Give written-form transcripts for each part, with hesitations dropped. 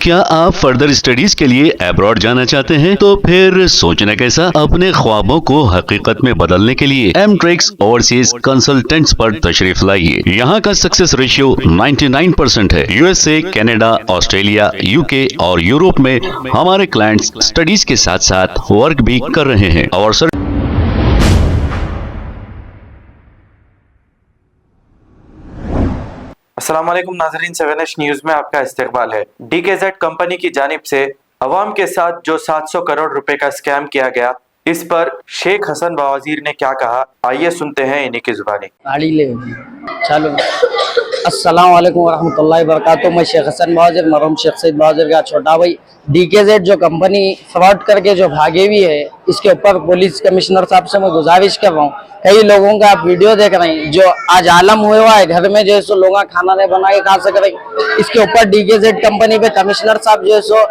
क्या आप further studies के लिए अब्रॉड जाना चाहते हैं? तो फिर सोचना कैसा, अपने ख्वाबों को हकीकत में बदलने के लिए एमट्रिक्स ओवरसीज कंसल्टेंट्स पर तशरीफ लाइए। यहाँ का सक्सेस रेशियो 99% है। यूएसए, कनाडा, ऑस्ट्रेलिया, यूके और यूरोप में हमारे क्लाइंट्स स्टडीज के साथ साथ वर्क भी कर रहे हैं और सर अस्सलाम वालेकुम नाज़रीन, 7H न्यूज़ में आपका इस्तकबाल है। DKZ कंपनी की जानिब से अवाम के साथ जो 700 करोड़ रुपए का स्कैम किया गया, इस पर शेख हसन बावजीर ने क्या कहा, आइए सुनते हैं इन्हीं की जुबानी। चलो, अस्सलाम वालेकुम वरहमतुल्लाहि वबरकातुहू। मैं शेख हसन बावजीर, मरहूम शेख सईद बावजीर का छोटा भाई। DKZ जो कंपनी फ्रॉड करके जो भागे हुई है, इसके ऊपर पुलिस कमिश्नर साहब से मैं गुजारिश कर रहा हूँ। कई लोगों का आप वीडियो देख रहे हैं जो आज आलम हुआ है, घर में जो है सो लोग खाना नहीं बना के खा सक रहे। इसके ऊपर DKZ कंपनी पे कमिश्नर साहब जो है सो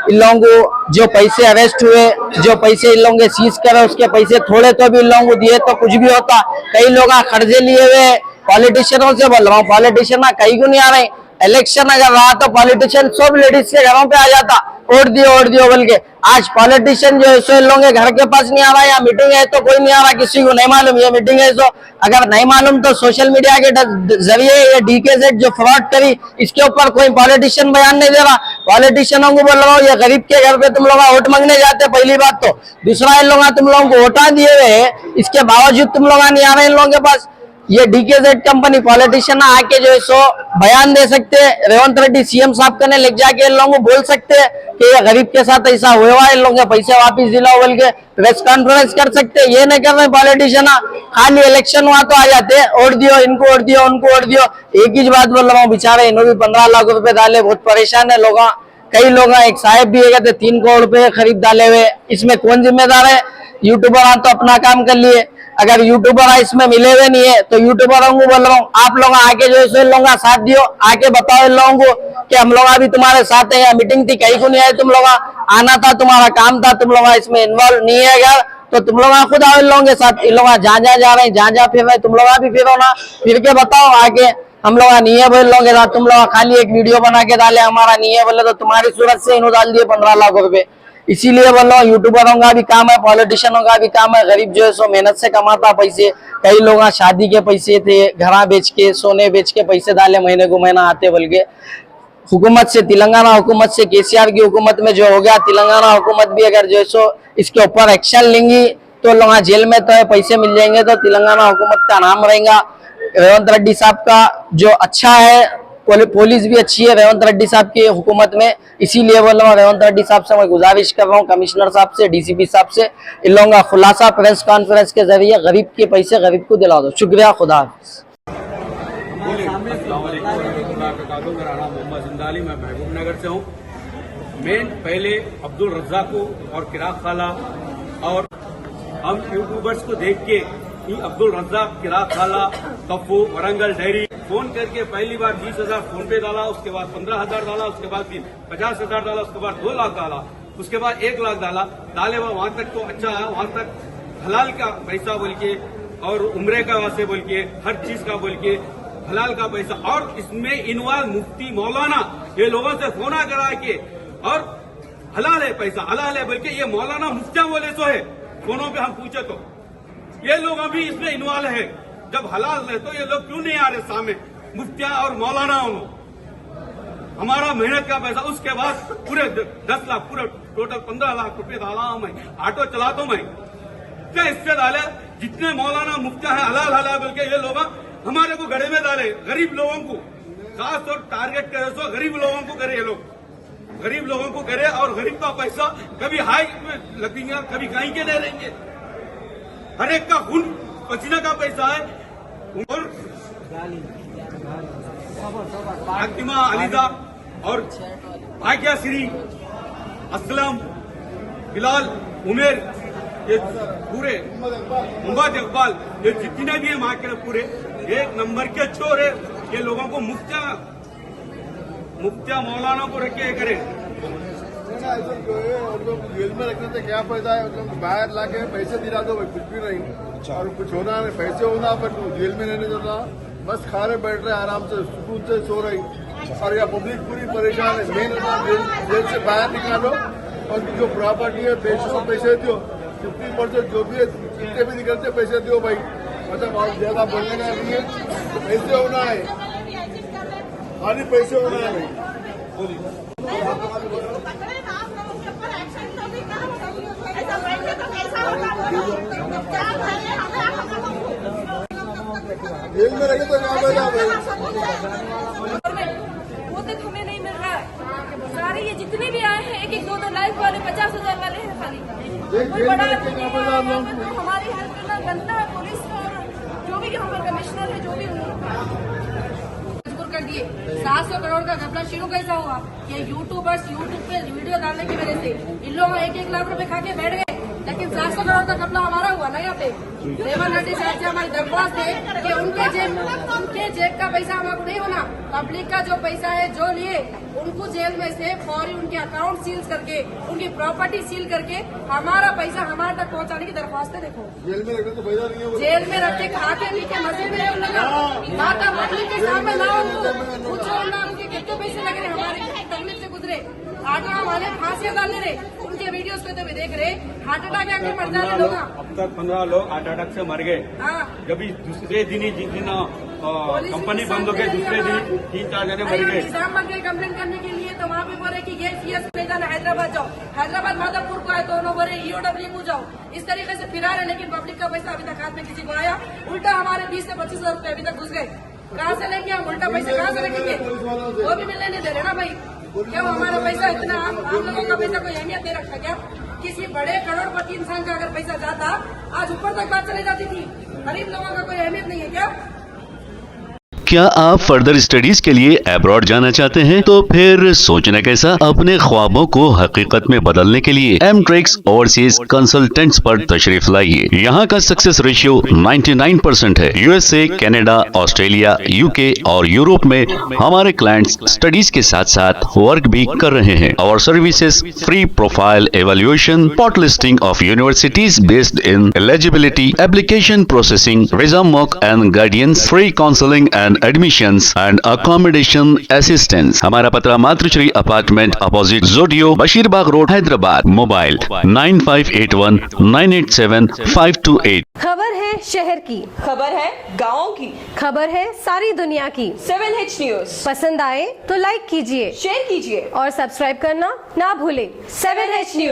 इन लोगों को जो पैसे अरेस्ट हुए, जो पैसे इन लोगों के सीज करे, उसके पैसे थोड़े तो भी इन लोगों को दिए तो कुछ भी होता। कई लोग कर्जे लिए हुए पॉलिटिशियनों से बोल रहा हूँ, पॉलिटिशियन कहीं को नहीं आ रहे। इलेक्शन अगर रहा तो पॉलिटिशियन सब लेडीज के घरों पे आ जाता, वोट दियो बोल के। आज पॉलिटिशियन जो है सो इन लोगों के घर के पास नहीं आ रहा, या मीटिंग है तो कोई नहीं आ रहा, किसी को नहीं मालूम ये मीटिंग है। सो अगर नहीं मालूम तो सोशल मीडिया के जरिए ये DKZ जो फ्रॉड करी, इसके ऊपर कोई पॉलिटिशियन बयान नहीं दे रहा। पॉलिटिशियनों को बोल रहा हूँ, ये गरीब के घर पे तुम लोग वोट मांगने जाते, पहली बात तो। दूसरा, इन लोग तुम लोगों को वोटा दिए हुए, इसके बावजूद तुम लोग नहीं आ रहे इन लोगों के पास। ये DKZ कंपनी पॉलिटिशियन आके जो है सो बयान दे सकते हैं, रेवंत रेड्डी CM साहब कने ले जाके इन लोगों को बोल सकते हैं कि ये गरीब के साथ ऐसा हुआ है, इन लोगों के पैसे वापस दिलाओ बोल के प्रेस कॉन्फ्रेंस कर सकते हैं। ये नहीं कर रहे पॉलिटिशियन, खाली इलेक्शन हुआ तो आ जाते, वोट दियो इनको, वोट दियो उनको, वोट दियो। एक ही बात बोल रहा हूँ, बेचारे इन्होंने भी 15 लाख रुपए डाले, बहुत परेशान है लोग। कई लोग, एक साहब भी है 3 करोड़ रुपए खरीद डाले हुए, इसमें कौन जिम्मेदार है? यूट्यूबर तो अपना काम कर लिए, अगर यूट्यूबर इसमें मिले हुए नहीं है तो यूट्यूबरों को बोल रहा हूँ, आप लोग आके जो है इन लोगों का साथ दियो, आके बताओ इन लोगों को कि हम लोग अभी तुम्हारे साथ है। मीटिंग थी, कहीं को नहीं आए, तुम लोग आना था, तुम्हारा काम था, तुम लोग इसमें इन्वॉल्व नहीं है अगर तो तुम लोग खुद आओ इन लोगों के साथ। इन लोग जहाँ जा रहे हैं, जहाँ फिर रहे, तुम लोग भी फिरो ना, फिर के बताओ आके हम लोग नहीं है बोल लोगों के साथ। तुम लोग खाली एक वीडियो बना के डाले, हमारा नहीं है बोले तो तुम्हारी सूरत से इन्होंने डाल दिए 15 लाख रुपए। इसीलिए बोल रहा हूँ, यूट्यूबरों का भी काम है, पॉलिटिशियनों का भी काम है। गरीब जो है सो मेहनत से कमाता पैसे। कई लोग शादी के पैसे थे, घरा बेच के, सोने बेच के पैसे डाले, महीने को महीना आते बोल के। हुकूमत से, तेलंगाना हुकूमत से, KCR की हुकूमत में जो हो गया, तेलंगाना हुकूमत भी अगर जो है सो इसके ऊपर एक्शन लेंगी तो लोग जेल में तो है, पैसे मिल जाएंगे तो तेलंगाना हुकूमत का नाम रहेगा। रेवंत रेड्डी साहब का जो अच्छा है, पुलिस भी अच्छी है रेवंत रेड्डी साहब की हुकूमत में। इसीलिए बोल रहा हूँ, रेवंत रेड्डी साहब से मैं गुजारिश कर रहा हूँ, कमिश्नर साहब से, DCP साहब से, इन लोगों का खुलासा प्रेस कॉन्फ्रेंस के जरिए गरीब के पैसे गरीब को दिला दो। शुक्रिया, खुदा हाफिज़। मेरा नाम मोहम्मद जिंदाली, मैं महबूब नगर से हूँ। मैं पहले अब्दुल रज़्ज़ाक को और किराक खाला और हम यूट्यूबर्स को देख के अब्दुल रज़्ज़ाक, किराक खाला, कप्पू, वरंगल डेयरी फोन करके पहली बार 20,000 फोन पे डाला, उसके बाद 15,000 डाला, उसके बाद 50,000 डाला, उसके बाद 2 लाख डाला, उसके बाद 1 लाख डाले वहां तक तो अच्छा है, वहां तक हलाल का पैसा बोल के और उम्रे का वास्ते बोल के, हर चीज का बोल के हलाल का पैसा, और इसमें इन्वॉल्व मुफ्ती मौलाना ये लोगों से फोना करा के और हलाल है पैसा, हलाल है बोल के ये मौलाना मुफ्तियां बोले तो है, फोनों पे हम पूछे तो ये लोग अभी इसमें इन्वॉल्व है। जब हलाल है तो ये लोग क्यों नहीं आ रहे सामने, मुफ्तिया और मौलाना? हमारा मेहनत का पैसा, उसके बाद पूरे 10 लाख, पूरे टोटल 15 लाख रुपए डाला हूं मैं, ऑटो चलाता हूं मैं, क्या इससे डाले? जितने मौलाना मुफ्तिया है हलाल हलाल बोल के ये लोग हमारे को गड़े में डाले, गरीब लोगों को खास तौर टारगेट करे तो गरीब लोगों को करे, ये लोग गरीब लोगों को करे और गरीब का पैसा कभी हाई लगेंगे, कभी कहीं के नहीं रहेंगे। हर एक का खून पसीना का पैसा है। और फातिमा, अलीजा और भाग्यश्री, असलम, बिलाल, उमेर, ये पूरे मोहम्मद इकबाल, ये जितने भी है वहां के पूरे 1 नंबर के चोर है। ये लोगों को मुफ्तिया मौलाना को रखे करे। ऐसा जो है और लोग जेल में रखने से क्या फायदा है? मतलब बाहर लाके पैसे दिला दो भाई, कुछ भी नहीं और कुछ होना नहीं, पैसे होना पर जेल में रहने देना, बस खा रहे बैठ रहे आराम से, सुकून से सो रही। और यहाँ पब्लिक पूरी परेशान है। मेन जेल से बाहर निकालो और जो प्रॉपर्टी है पैसे दो, 50% जो भी है जितने भी निकलते पैसे दो भाई। मतलब बहुत ज्यादा बोलने का नहीं है, पैसे होना है, खाली पैसे होना है भाई। जेल में रखे तो क्या फायदा भाई। वो तक हमें नहीं मिल रहा है। सारे ये जितने भी आए हैं 1-1, 2-2 लाख वाले 50,000 वाले हैं खाली। कोई बड़ा आदमी नहीं है। हमारी हेल्प करना बनता है पुलिस और जो भी यहाँ पर कमिश्नर है जो भी मजबूर कर दिए। 700 करोड़ का घपला शुरू कैसा हुआ? ये यूट्यूबर्स यूट्यूब पे वीडियो डालने की वजह से इन लोग 1-1 लाख रुपए खा के बैठ गए। लेकिन 700 करोड़ का घपला हमारा हुआ ना यहाँ पे। रेवंत रेड्डी साहब से हमारी दरख्वास्त है कि उनके जेब का पैसा हमारा नहीं होना। पब्लिक का जो पैसा है जो लिए उनको जेल में से फौरी उनके अकाउंट सील करके उनकी प्रॉपर्टी सील करके हमारा पैसा हमारे तक पहुँचाने की दरख्वास्त है। देखो जेल में रखे तो फायदा नहीं है। जेल में रख के खा के पी के मजे में उन लोग पब्लिक के सामने ना उनको पूछो ना उनके कितने पैसे लग रहे हमारे तकलीफ से गुजरे। आटा वाले फांसियां डालने रहे उनके वीडियोस पे तो भी देख रहे हार्ट अटैक आके मर जा रहे लोग। अब तक 15 लोग हार्ट अटैक से मर गए। जब दूसरे दिन ही जिस दिन कंपनी बंद हो गई दूसरे दिन 3-4 जने मर गए। निजाम बन गए कंप्लेन करने के लिए तो वहाँ पे बोले कि ये सीएस नहीं जाना हैदराबाद जाओ। हैदराबाद माधवपुर को आए तो उन्होंने बोले ईओडब्ल्यू को जाओ। इस तरीके से फिरा रहे लेकिन पब्लिक का पैसा अभी तक हाथ में किसी को आया। उल्टा हमारे 20 से 25,000 रुपए अभी तक घुस गए। कहाँ से लेंगे हम उल्टा पैसा कहाँ से रखेंगे? वो भी मिलने नहीं दे रहे ना भाई। क्या हमारा पैसा इतना आप लोगों का पैसा कोई अहमियत दे रखता क्या? किसी बड़े करोड़पति इंसान का अगर पैसा जाता आज ऊपर तक बात चली जाती थी। गरीब लोगों का कोई अहमियत नहीं है क्या? क्या आप फर्दर स्टडीज के लिए अब्रॉड जाना चाहते हैं? तो फिर सोचना कैसा? अपने ख्वाबों को हकीकत में बदलने के लिए एमट्रिक्स ओवरसीज कंसल्टेंट्स पर तशरीफ लाइए। यहाँ का सक्सेस रेशियो 99% है। यूएसए, कनाडा, ऑस्ट्रेलिया, यूके और यूरोप में हमारे क्लाइंट्स स्टडीज के साथ साथ वर्क भी कर रहे हैं। और services free profile evaluation, spot listing of universities based in eligibility, application processing, visa mock and guidance, free counselling and admissions and accommodation assistance. हमारा पता मातृश्री अपार्टमेंट अपोजिट जोडियो, बशीरबाग रोड, हैदराबाद। मोबाइल 9581 987 528। खबर है शहर की, खबर है गाँव की, खबर है सारी दुनिया की। 7H न्यूज पसंद आए तो लाइक कीजिए, शेयर कीजिए और सब्सक्राइब करना ना भूले। 7H news.